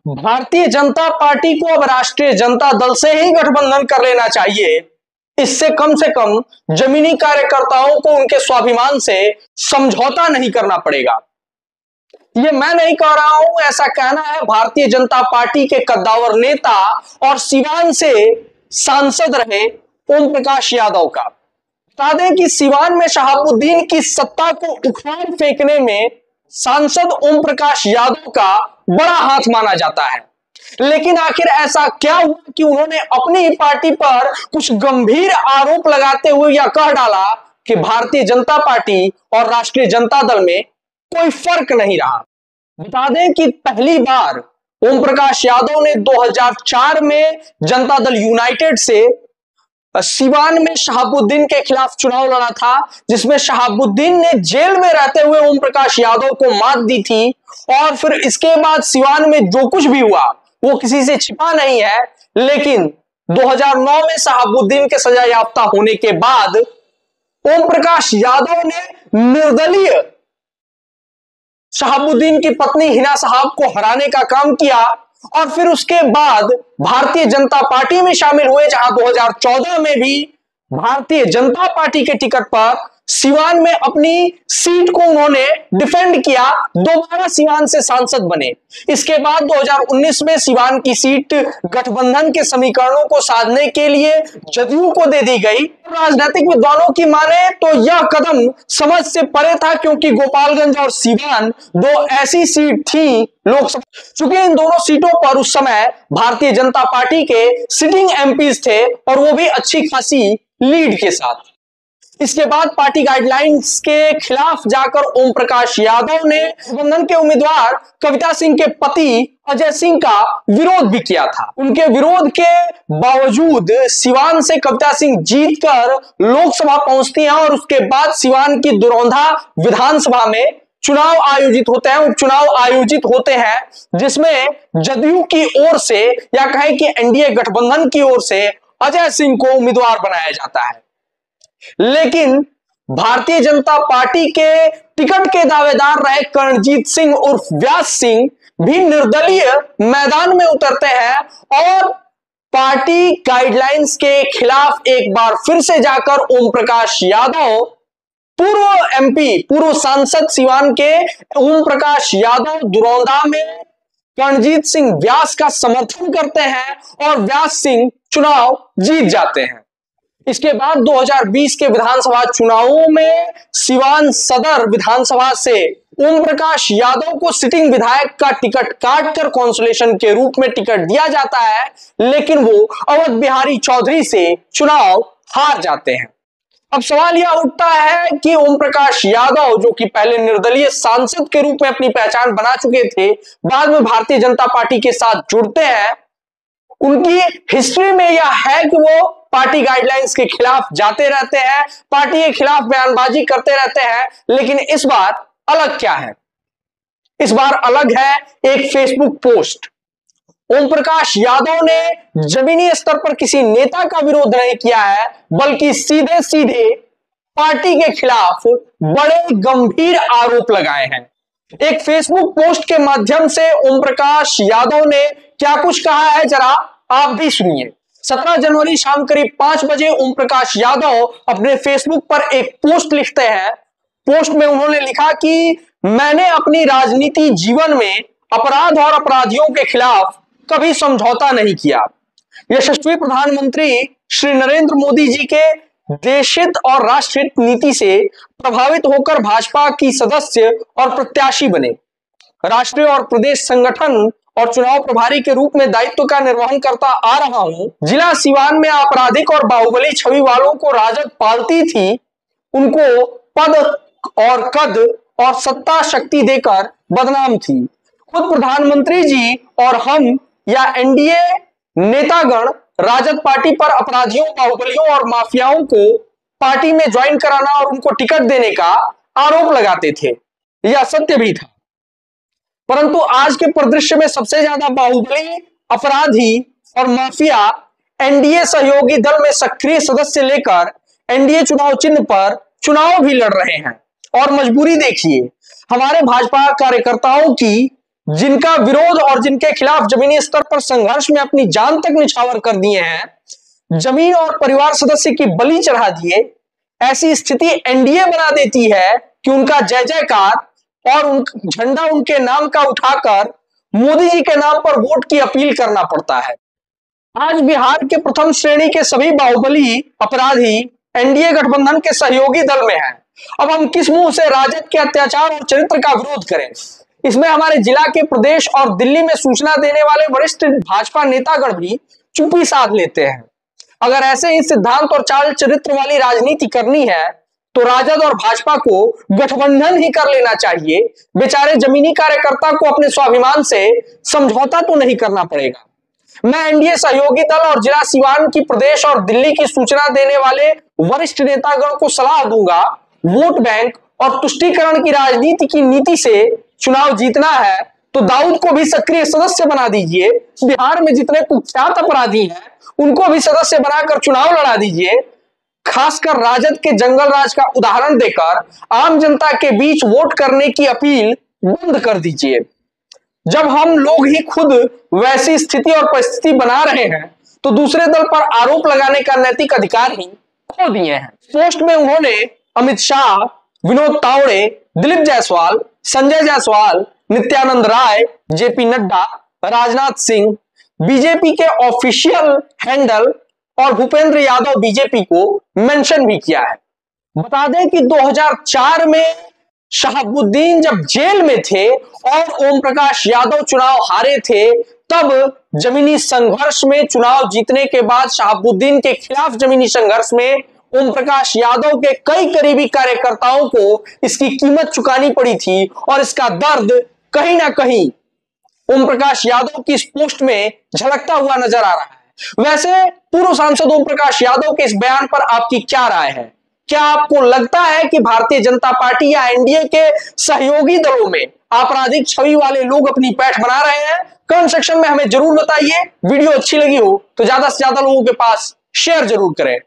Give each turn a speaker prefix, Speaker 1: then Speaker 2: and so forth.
Speaker 1: Bharatiya Janata party को अब राष्ट्रीय जनता दल से ही गठबंधन कर लेना चाहिए। इससे कम जमीनी कार्यकर्ताओं को उनके स्वाभिमान से समझौता नहीं करना पड़ेगा। ये मैं नहीं कह रहा हूं, ऐसा कहना है भारतीय जनता पार्टी के कद्दावर नेता और सिवान से सांसद रहे ओम प्रकाश यादव का। बता दें कि सिवान में शहाबुद्दीन की सत्ता को उखाड़ फेंकने में सांसद ओम प्रकाश यादव का बड़ा हाथ माना जाता है। लेकिन आखिर ऐसा क्या हुआ कि उन्होंने अपनी पार्टी पर कुछ गंभीर आरोप लगाते हुए यह कह डाला कि भारतीय जनता पार्टी और राष्ट्रीय जनता दल में कोई फर्क नहीं रहा। बता दें कि पहली बार ओम प्रकाश यादव ने 2004 में जनता दल यूनाइटेड से सिवान में शहाबुद्दीन के खिलाफ चुनाव लड़ा था, जिसमें शहाबुद्दीन ने जेल में रहते हुए ओम प्रकाश यादव को मात दी थी। और फिर इसके बाद सिवान में जो कुछ भी हुआ वो किसी से छिपा नहीं है। लेकिन 2009 में शहाबुद्दीन के सजा याफ्ता होने के बाद ओम प्रकाश यादव ने निर्दलीय शहाबुद्दीन की पत्नी हिना साहब को हराने का काम किया और फिर उसके बाद भारतीय जनता पार्टी में शामिल हुए, जहां 2014 में भी भारतीय जनता पार्टी के टिकट पर सिवान में अपनी सीट को उन्होंने डिफेंड किया, दोबारा सिवान से सांसद बने। इसके बाद 2019 में सिवान की सीट गठबंधन के समीकरणों को साधने के लिए जदयू को दे दी गई। राजनीतिक विद्वानों की माने तो यह कदम समझ से परे था, क्योंकि गोपालगंज और सिवान दो ऐसी सीट थी लोकसभा, चूंकि इन दोनों सीटों पर उस समय भारतीय जनता पार्टी के सिटिंग एमपीज थे और वो भी अच्छी खासी लीड के साथ। इसके बाद पार्टी गाइडलाइंस के खिलाफ जाकर ओम प्रकाश यादव ने गठबंधन के उम्मीदवार कविता सिंह के पति अजय सिंह का विरोध भी किया था। उनके विरोध के बावजूद सिवान से कविता सिंह जीतकर लोकसभा पहुंचती हैं और उसके बाद सिवान की दुरौंधा विधानसभा में चुनाव आयोजित होते हैं, उपचुनाव आयोजित होते हैं, जिसमें जदयू की ओर से या कहें कि एनडीए गठबंधन की ओर से अजय सिंह को उम्मीदवार बनाया जाता है। लेकिन भारतीय जनता पार्टी के टिकट के दावेदार रहे करणजीत सिंह उर्फ व्यास सिंह भी निर्दलीय मैदान में उतरते हैं और पार्टी गाइडलाइंस के खिलाफ एक बार फिर से जाकर ओम प्रकाश यादव, पूर्व एमपी, पूर्व सांसद सिवान के ओम प्रकाश यादव दुरौंदा में करणजीत सिंह व्यास का समर्थन करते हैं और व्यास सिंह चुनाव जीत जाते हैं। इसके बाद 2020 के विधानसभा चुनावों में सिवान सदर विधानसभा से ओम प्रकाश यादव को सिटिंग विधायक का टिकट काटकर कॉन्सोलेशन के रूप में टिकट दिया जाता है, लेकिन वो अवध बिहारी चौधरी से चुनाव हार जाते हैं। अब सवाल यह उठता है कि ओम प्रकाश यादव, जो कि पहले निर्दलीय सांसद के रूप में अपनी पहचान बना चुके थे, बाद में भारतीय जनता पार्टी के साथ जुड़ते हैं। उनकी हिस्ट्री में यह है कि वो पार्टी गाइडलाइंस के खिलाफ जाते रहते हैं, पार्टी के खिलाफ बयानबाजी करते रहते हैं। लेकिन इस बार अलग क्या है? इस बार अलग है एक फेसबुक पोस्ट। ओम प्रकाश यादव ने जमीनी स्तर पर किसी नेता का विरोध नहीं किया है, बल्कि सीधे सीधे पार्टी के खिलाफ बड़े गंभीर आरोप लगाए हैं। एक फेसबुक पोस्ट के माध्यम से ओम प्रकाश यादव ने क्या कुछ कहा है, जरा आप भी सुनिए। 17 जनवरी शाम करीब 5 बजे ओम प्रकाश यादव अपने फेसबुक पर एक पोस्ट लिखते हैं। पोस्ट में उन्होंने लिखा कि मैंने अपनी राजनीति जीवन में अपराध और अपराधियों के खिलाफ कभी समझौता नहीं किया। यशस्वी प्रधानमंत्री श्री नरेंद्र मोदी जी के देशहित और राष्ट्रहित नीति से प्रभावित होकर भाजपा की सदस्य और प्रत्याशी बने। राष्ट्रीय और प्रदेश संगठन और चुनाव प्रभारी के रूप में दायित्व का निर्वहन करता आ रहा हूं। जिला सिवान में आपराधिक और बाहुबली छवि वालों को राजद पालती थी, उनको पद और कद और सत्ता शक्ति देकर बदनाम थी। खुद प्रधानमंत्री जी और हम या एनडीए नेतागण राजद पार्टी पर अपराधियों, बाहुबलियों और माफियाओं को पार्टी में ज्वाइन कराना और उनको टिकट देने का आरोप लगाते थे। यह सत्य भी था, परंतु आज के परिदृश्य में सबसे ज्यादा बाहुबली, अपराधी और माफिया एनडीए सहयोगी दल में सक्रिय सदस्य लेकर एनडीए चुनाव चिन्ह पर चुनाव भी लड़ रहे हैं। और मजबूरी देखिए, हमारे भाजपा कार्यकर्ताओं की जिनका विरोध और जिनके खिलाफ जमीनी स्तर पर संघर्ष में अपनी जान तक निछावर कर दिए हैं, जमीन और परिवार सदस्य की बलि चढ़ा दिए, ऐसी स्थिति एनडीए बना देती है कि उनका जय जयकार और झंडा उनके नाम का उठाकर मोदी जी के नाम पर वोट की अपील करना पड़ता है। आज बिहार के प्रथम श्रेणी के सभी बाहुबली अपराधी एनडीए गठबंधन के सहयोगी दल में हैं। अब हम किस मुंह से राजद के अत्याचार और चरित्र का विरोध करें? इसमें हमारे जिला के, प्रदेश और दिल्ली में सूचना देने वाले वरिष्ठ भाजपा नेतागण भी चुप्पी साध लेते हैं। अगर ऐसे ही सिद्धांत और चाल चरित्र वाली राजनीति करनी है तो राजद और भाजपा को गठबंधन ही कर लेना चाहिए। बेचारे जमीनी कार्यकर्ता को अपने स्वाभिमान से समझौता तो नहीं करना पड़ेगा। मैं एनडीए सहयोगी दल और जिला सीवान की, प्रदेश और दिल्ली की सूचना देने वाले वरिष्ठ नेतागण को सलाह दूंगा, वोट बैंक और तुष्टीकरण की राजनीति की नीति से चुनाव जीतना है तो दाऊद को भी सक्रिय सदस्य बना दीजिए। बिहार में जितने कुख्यात अपराधी हैं उनको भी सदस्य बनाकर चुनाव लड़ा दीजिए। खासकर राजद के जंगल राज का उदाहरण देकर आम जनता के बीच वोट करने की अपील बंद कर दीजिए। जब हम लोग ही खुद वैसी स्थिति और परिस्थिति बना रहे हैं तो दूसरे दल पर आरोप लगाने का नैतिक अधिकार ही खो दिए हैं। पोस्ट में उन्होंने अमित शाह, विनोद तावड़े, दिलीप जायसवाल, संजय जायसवाल, नित्यानंद राय, जेपी नड्डा, राजनाथ सिंह, बीजेपी के ऑफिशियल हैंडल और भूपेंद्र यादव बीजेपी को मेंशन भी किया है। बता दें कि 2004 में शहाबुद्दीन जब जेल में थे और ओम प्रकाश यादव चुनाव हारे थे, तब जमीनी संघर्ष में चुनाव जीतने के बाद शहाबुद्दीन के खिलाफ जमीनी संघर्ष में ओम प्रकाश यादव के कई करीबी कार्यकर्ताओं को इसकी कीमत चुकानी पड़ी थी और इसका दर्द कहीं ना कहीं ओम प्रकाश यादव की इस पोस्ट में झलकता हुआ नजर आ रहा है। वैसे पूर्व सांसद ओम प्रकाश यादव के इस बयान पर आपकी क्या राय है? क्या आपको लगता है कि भारतीय जनता पार्टी या एनडीए के सहयोगी दलों में आपराधिक छवि वाले लोग अपनी पैठ बना रहे हैं? कमेंट सेक्शन में हमें जरूर बताइए। वीडियो अच्छी लगी हो तो ज्यादा से ज्यादा लोगों के पास शेयर जरूर करें।